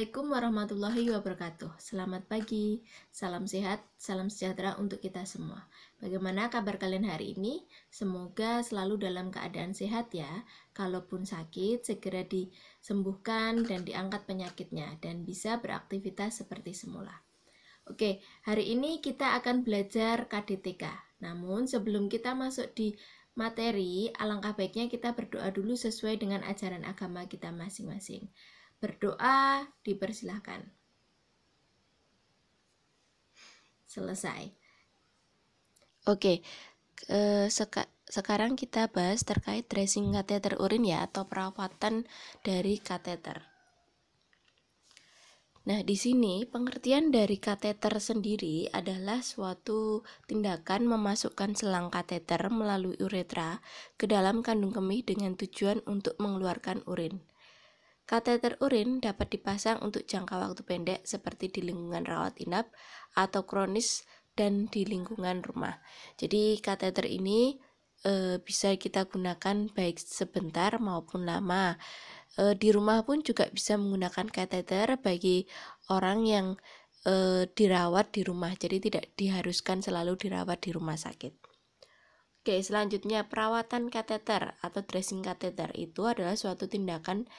Assalamualaikum warahmatullahi wabarakatuh. Selamat pagi, salam sehat, salam sejahtera untuk kita semua. Bagaimana kabar kalian hari ini? Semoga selalu dalam keadaan sehat ya. Kalaupun sakit, segera disembuhkan dan diangkat penyakitnya dan bisa beraktivitas seperti semula. Oke, hari ini kita akan belajar KDTK. Namun sebelum kita masuk di materi, alangkah baiknya kita berdoa dulu sesuai dengan ajaran agama kita masing-masing. Berdoa dipersilahkan. Selesai. Oke, sekarang kita bahas terkait dressing kateter urin ya, atau perawatan dari kateter. Nah, di sini pengertian dari kateter sendiri adalah suatu tindakan memasukkan selang kateter melalui uretra ke dalam kandung kemih dengan tujuan untuk mengeluarkan urin. Kateter urin dapat dipasang untuk jangka waktu pendek seperti di lingkungan rawat inap atau kronis dan di lingkungan rumah. Jadi kateter ini bisa kita gunakan baik sebentar maupun lama. Di rumah pun juga bisa menggunakan kateter bagi orang yang dirawat di rumah. Jadi tidak diharuskan selalu dirawat di rumah sakit. Oke, selanjutnya perawatan kateter atau dressing kateter itu adalah suatu tindakan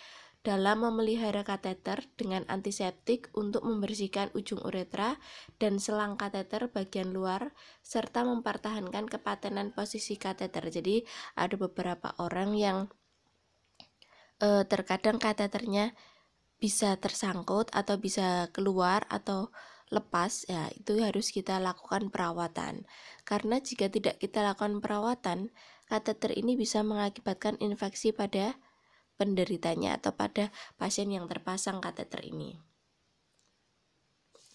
dalam memelihara kateter dengan antiseptik untuk membersihkan ujung uretra dan selang kateter bagian luar serta mempertahankan kepatenan posisi kateter. Jadi ada beberapa orang yang terkadang kateternya bisa tersangkut atau bisa keluar atau lepas, ya itu harus kita lakukan perawatan. Karena jika tidak kita lakukan perawatan, kateter ini bisa mengakibatkan infeksi pada penderitanya atau pada pasien yang terpasang kateter ini.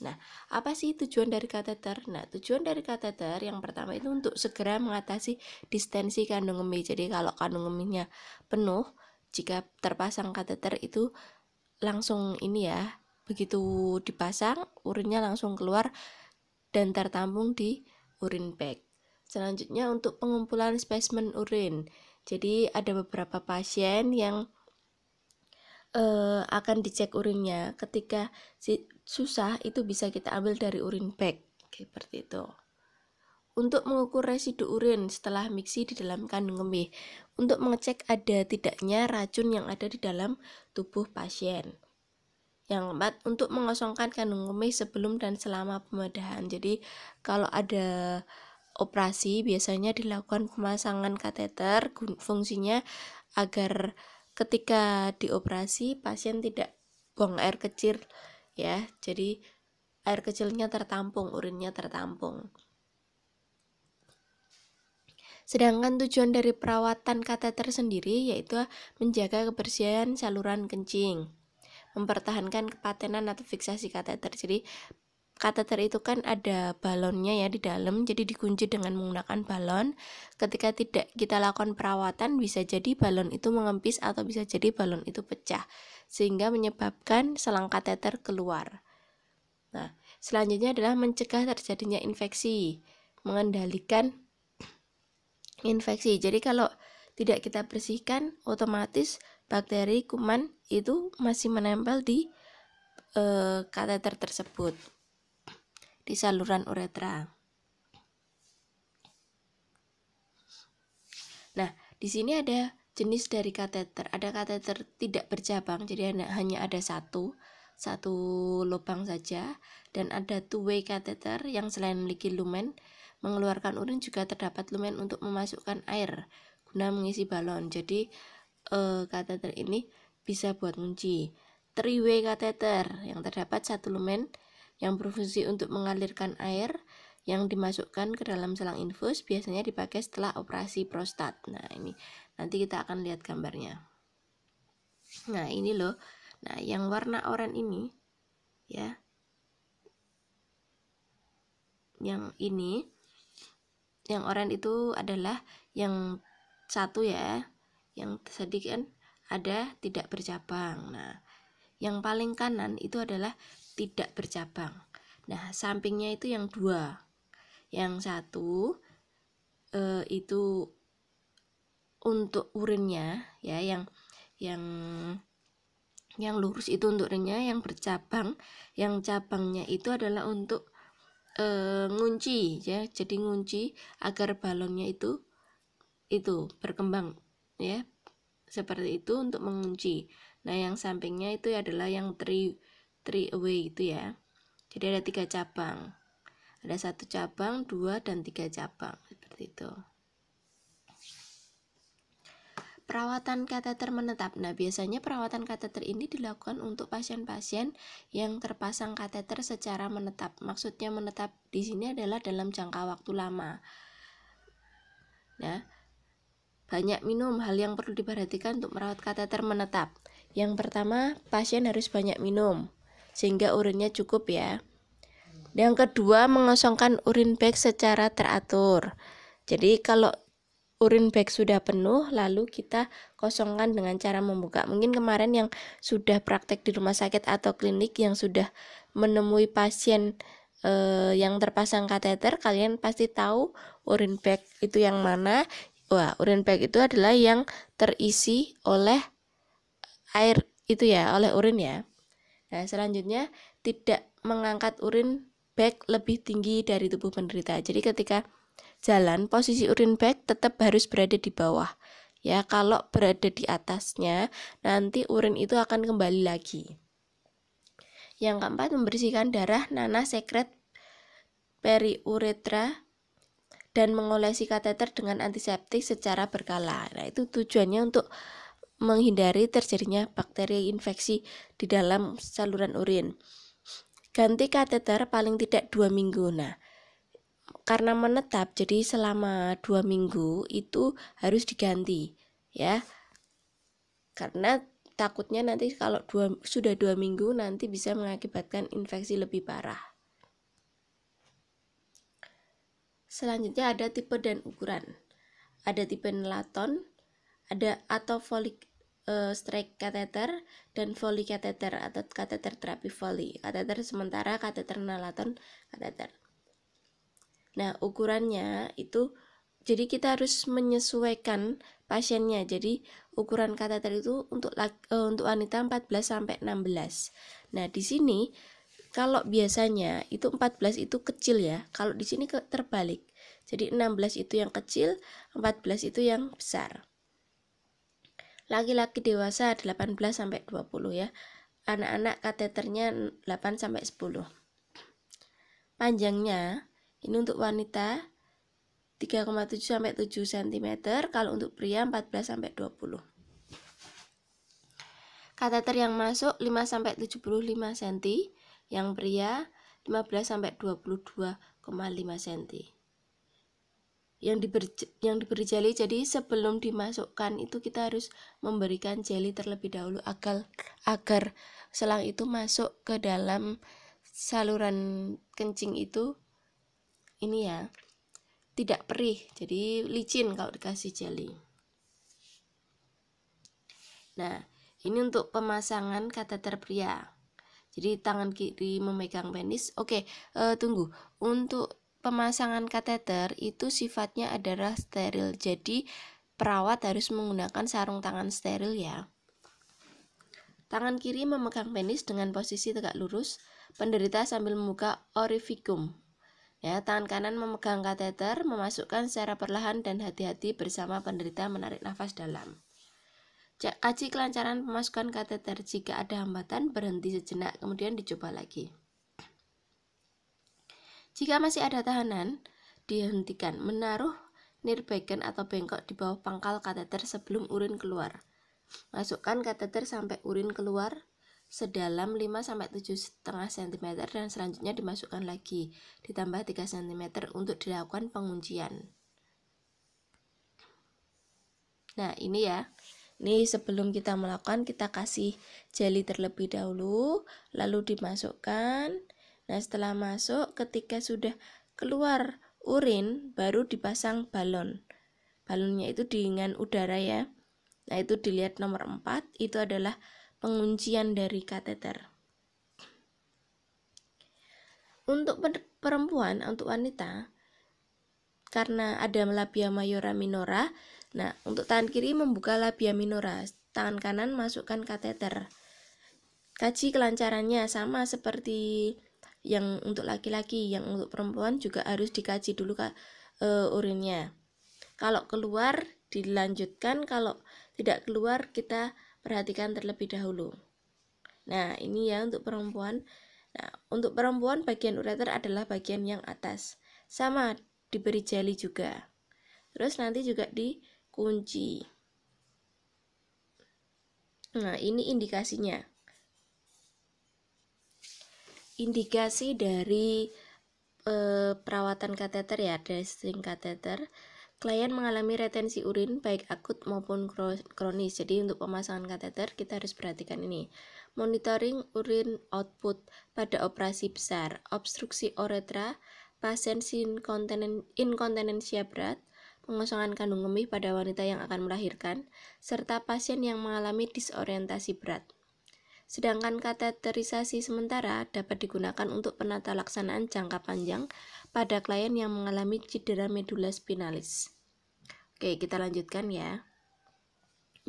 Nah, apa sih tujuan dari kateter? Nah, tujuan dari kateter yang pertama itu untuk segera mengatasi distensi kandung kemih. Jadi kalau kandung kemihnya penuh, jika terpasang kateter itu langsung ini ya, begitu dipasang urinnya langsung keluar dan tertampung di urin bag. Selanjutnya untuk pengumpulan spesimen urin. Jadi ada beberapa pasien yang akan dicek urinnya. Ketika susah itu bisa kita ambil dari urin bag seperti itu. Untuk mengukur residu urin setelah miksi di dalam kandung kemih, untuk mengecek ada tidaknya racun yang ada di dalam tubuh pasien. Yang keempat, untuk mengosongkan kandung kemih sebelum dan selama pembedahan. Jadi kalau ada operasi biasanya dilakukan pemasangan kateter, fungsinya agar ketika dioperasi pasien tidak buang air kecil ya, jadi air kecilnya tertampung, urinnya tertampung. Sedangkan tujuan dari perawatan kateter sendiri yaitu menjaga kebersihan saluran kencing, mempertahankan kepatenan atau fiksasi kateter. Jadi kateter itu kan ada balonnya ya di dalam, jadi dikunci dengan menggunakan balon. Ketika tidak kita lakukan perawatan, bisa jadi balon itu mengempis atau bisa jadi balon itu pecah, sehingga menyebabkan selang kateter keluar. Nah, selanjutnya adalah mencegah terjadinya infeksi, mengendalikan infeksi. Jadi kalau tidak kita bersihkan, otomatis bakteri, kuman itu masih menempel di kateter tersebut, di saluran uretra. Nah, di sini ada jenis dari kateter. Ada kateter tidak bercabang, jadi hanya ada satu lubang saja, dan ada two-way kateter yang selain memiliki lumen mengeluarkan urin juga terdapat lumen untuk memasukkan air guna mengisi balon. Jadi kateter ini bisa buat kunci. Three-way kateter yang terdapat satu lumen yang berfungsi untuk mengalirkan air yang dimasukkan ke dalam selang infus, biasanya dipakai setelah operasi prostat. Nah, ini nanti kita akan lihat gambarnya. Nah, ini loh. Nah, yang warna oranye ini ya. Yang ini, yang oranye itu adalah yang satu ya. Yang tadi kan ada tidak bercabang. Nah, yang paling kanan itu adalah tidak bercabang. Nah, sampingnya itu yang dua. Yang satu itu untuk urinnya ya, yang Yang lurus itu untuk ringnya, yang bercabang, yang cabangnya itu adalah untuk ngunci ya. Jadi ngunci agar balonnya itu berkembang ya. Seperti itu untuk mengunci. Nah, yang sampingnya itu adalah yang three away itu ya. Jadi ada 3 cabang. Ada 1 cabang, 2 dan 3 cabang seperti itu. Perawatan kateter menetap. Nah, biasanya perawatan kateter ini dilakukan untuk pasien-pasien yang terpasang kateter secara menetap. Maksudnya menetap di sini adalah dalam jangka waktu lama. Nah, banyak minum. Hal yang perlu diperhatikan untuk merawat kateter menetap. Yang pertama, pasien harus banyak minum sehingga urinnya cukup ya. Yang kedua, mengosongkan urin bag secara teratur. Jadi kalau urin bag sudah penuh, lalu kita kosongkan dengan cara membuka. Mungkin kemarin yang sudah praktek di rumah sakit atau klinik yang sudah menemui pasien yang terpasang kateter, kalian pasti tahu urin bag itu yang mana. Wah, urin bag itu adalah yang terisi oleh air itu ya, oleh urin ya. Nah, selanjutnya tidak mengangkat urin bag lebih tinggi dari tubuh penderita. Jadi ketika jalan, posisi urin bag tetap harus berada di bawah. Ya, kalau berada di atasnya, nanti urin itu akan kembali lagi. Yang keempat, membersihkan darah, nanah, sekret, periuretra, dan mengolesi kateter dengan antiseptik secara berkala. Nah, itu tujuannya untuk menghindari terjadinya bakteri infeksi di dalam saluran urin. Ganti kateter paling tidak 2 minggu. Nah, karena menetap, jadi selama 2 minggu itu harus diganti ya. Karena takutnya nanti kalau sudah 2 minggu nanti bisa mengakibatkan infeksi lebih parah. Selanjutnya ada tipe dan ukuran. Ada tipe nelaton, ada atau Foley strike catheter dan Foley catheter atau kateter terapi Foley. Kateter sementara, kateter nelaton, kateter. Nah, ukurannya itu jadi kita harus menyesuaikan pasiennya. Jadi ukuran kateter itu untuk wanita 14 sampai 16. Nah, di sini kalau biasanya itu 14 itu kecil ya. Kalau di sini terbalik. Jadi 16 itu yang kecil, 14 itu yang besar. Laki-laki dewasa 18 sampai 20 ya. Anak-anak kateternya 8 sampai 10. Panjangnya ini untuk wanita 3,7 sampai 7 cm, kalau untuk pria 14 sampai 20. Kateter yang masuk 5 sampai 75 cm, yang pria 15 sampai 22,5 cm. Yang diberi jeli, jadi sebelum dimasukkan itu kita harus memberikan jeli terlebih dahulu agar selang itu masuk ke dalam saluran kencing itu ini ya, tidak perih, jadi licin kalau dikasih jeli. Nah, ini untuk pemasangan kateter pria. Jadi tangan kiri memegang penis. Oke, tunggu. Untuk pemasangan kateter itu sifatnya adalah steril. Jadi perawat harus menggunakan sarung tangan steril ya. Tangan kiri memegang penis dengan posisi tegak lurus. Penderita sambil membuka orificum. Ya, tangan kanan memegang kateter, memasukkan secara perlahan dan hati-hati bersama penderita menarik nafas dalam. Kaji kelancaran pemasukan kateter. Jika ada hambatan, berhenti sejenak, kemudian dicoba lagi. Jika masih ada tahanan, dihentikan. Menaruh nirbagen atau bengkok di bawah pangkal kateter sebelum urin keluar. Masukkan kateter sampai urin keluar sedalam 5-7,5 cm dan selanjutnya dimasukkan lagi, ditambah 3 cm untuk dilakukan penguncian. Nah, ini ya. Ini sebelum kita melakukan, kita kasih jeli terlebih dahulu, lalu dimasukkan. Nah, setelah masuk, ketika sudah keluar urin, baru dipasang balon. Balonnya itu dengan udara ya. Nah, itu dilihat nomor 4, itu adalah penguncian dari kateter. Untuk perempuan, untuk wanita, karena ada labia mayora minora, nah untuk tangan kiri membuka labia minora, tangan kanan masukkan kateter. kaji kelancarannya, sama seperti yang untuk laki-laki, yang untuk perempuan juga harus dikaji dulu urinnya. Kalau keluar dilanjutkan, kalau tidak keluar kita perhatikan terlebih dahulu. Nah, ini ya untuk perempuan. Nah, untuk perempuan bagian ureter adalah bagian yang atas. Sama, diberi jeli juga. Terus nanti juga dikunci. Nah, ini indikasinya. Indikasi dari perawatan kateter ya, dressing kateter. Klien mengalami retensi urin baik akut maupun kronis. Jadi untuk pemasangan kateter kita harus perhatikan ini. Monitoring urin output pada operasi besar, obstruksi uretra, pasien inkontinensia berat, pengosongan kandung kemih pada wanita yang akan melahirkan, serta pasien yang mengalami disorientasi berat. Sedangkan kateterisasi sementara dapat digunakan untuk penata laksanaan jangka panjang pada klien yang mengalami cedera medula spinalis. Oke, kita lanjutkan ya.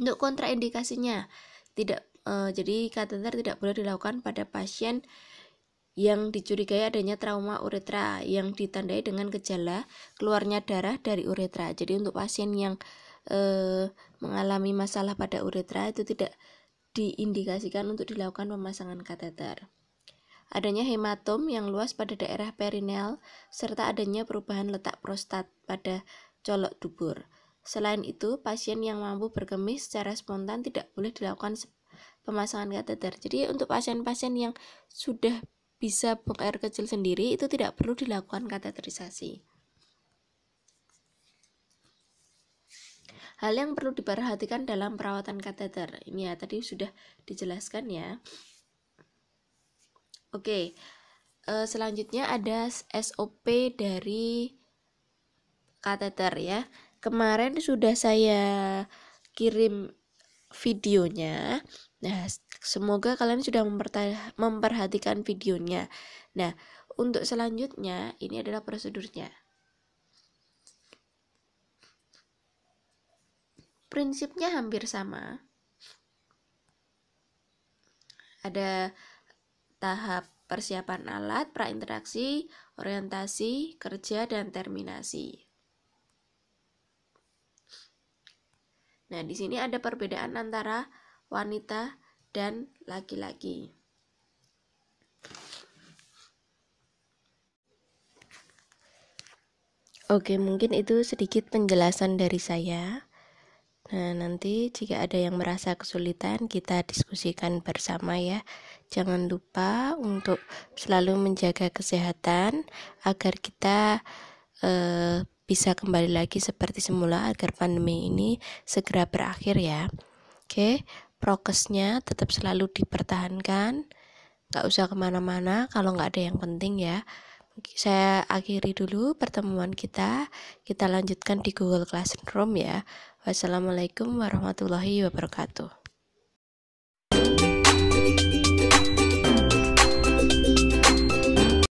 Untuk kontraindikasinya, jadi kateter tidak boleh dilakukan pada pasien yang dicurigai adanya trauma uretra yang ditandai dengan gejala keluarnya darah dari uretra. Jadi untuk pasien yang mengalami masalah pada uretra itu tidak diindikasikan untuk dilakukan pemasangan kateter. Adanya hematom yang luas pada daerah perineal serta adanya perubahan letak prostat pada colok dubur. Selain itu, pasien yang mampu berkemih secara spontan tidak boleh dilakukan pemasangan kateter. Jadi untuk pasien-pasien yang sudah bisa buang air kecil sendiri itu tidak perlu dilakukan kateterisasi. Hal yang perlu diperhatikan dalam perawatan kateter, ini ya tadi sudah dijelaskan ya. Oke, selanjutnya ada SOP dari kateter ya. Kemarin sudah saya kirim videonya. Nah, semoga kalian sudah memperhatikan videonya. Nah, untuk selanjutnya ini adalah prosedurnya. Prinsipnya hampir sama. Ada tahap persiapan alat, prainteraksi, orientasi, kerja, dan terminasi. Nah, di sini ada perbedaan antara wanita dan laki-laki. Oke, mungkin itu sedikit penjelasan dari saya. Nah, nanti jika ada yang merasa kesulitan, kita diskusikan bersama ya. Jangan lupa untuk selalu menjaga kesehatan agar kita bisa kembali lagi seperti semula agar pandemi ini segera berakhir ya. Oke, prokesnya tetap selalu dipertahankan. Gak usah kemana-mana kalau gak ada yang penting ya. Saya akhiri dulu pertemuan kita lanjutkan di Google Classroom ya. Wassalamualaikum warahmatullahi wabarakatuh.